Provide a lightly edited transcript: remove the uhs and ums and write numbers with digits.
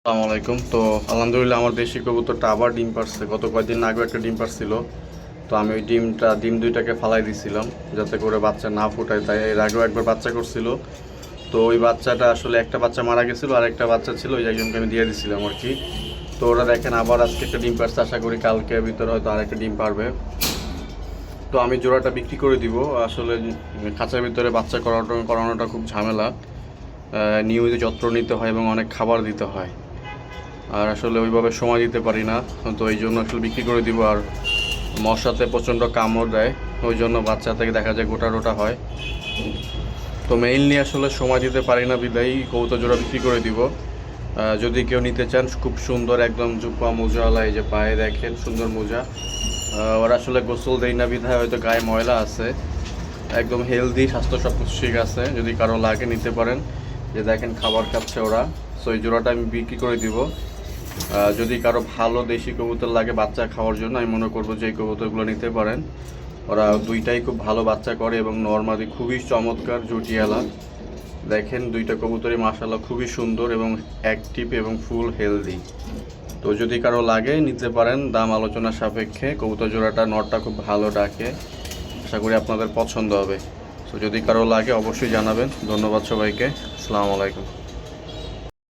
আসসালামু আলাইকুম। তো আলহামদুলিল্লাহ আমার দেশি কবুতরটা আবার ডিম পারছে। গত কয়েকদিন আগে একটা ডিম পারছিল। তো আমি ওই ডিম দুইটাকে ফালাই দিছিলাম যাতে করে বাচ্চা না ফুটায়। তাই এর আগেও একবার বাচ্চা করছিল। তো ওই বাচ্চাটা আসলে একটা বাচ্চা মারা গেছিলো আর একটা বাচ্চা ছিল, ওই একজনকে আমি দিয়ে দিছিলাম আর কি। তো ওরা দেখেন আবার আজকে একটা ডিম পারছে, আশা করি কালকের ভিতরে হয়তো আরেকটা ডিম পারবে। তো আমি জোড়াটা বিক্রি করে দিব। আসলে খাঁচার ভিতরে বাচ্চা করানোটা খুব ঝামেলা। নিয়মিত যত্ন নিতে হয় এবং অনেক খাবার দিতে হয়, আর আসলে ওইভাবে সময় দিতে পারি না। তো এই জন্য আসলে বিক্রি করে দিব। আর মশাতে প্রচণ্ড কামড় দেয়, ওই জন্য বাচ্চা থেকে দেখা যায় গোটা টোটা হয়। তো মেইনলি আসলে সময় দিতে পারি না বিদায়ী কবুতর জোড়া বিক্রি করে দিব। যদি কেউ নিতে চান, খুব সুন্দর একদম জুপা মোজাওয়ালা, এই যে পায়ে দেখেন সুন্দর মোজা। ওরা আসলে গোসল দেয় না বিধায় হয়তো গায়ে ময়লা আছে। একদম হেলদি, স্বাস্থ্য সব কিছু ঠিক আছে। যদি কারো লাগে নিতে পারেন। যে দেখেন খাবার খাচ্ছে ওরা। সো এই জোড়াটা আমি বিক্রি করে দিব। যদি কারো ভালো দেশি কবুতর লাগে বাচ্চা খাওয়ার জন্য, আমি মনে করবো যে এই কবুতরগুলো নিতে পারেন। ওরা দুইটাই খুব ভালো বাচ্চা করে এবং নর্মালি খুবই চমৎকার জুটিয়ালা। দেখেন দুইটা কবুতরই মাশাআল্লাহ খুবই সুন্দর এবং অ্যাক্টিভ এবং ফুল হেলদি। তো যদি কারো লাগে নিতে পারেন, দাম আলোচনা সাপেক্ষে। কবুতর জোড়াটা নটটা খুব ভালো ডাকে, আশা করি আপনাদের পছন্দ হবে। তো যদি কারো লাগে অবশ্যই জানাবেন। ধন্যবাদ সবাইকে। আসসালামু আলাইকুম।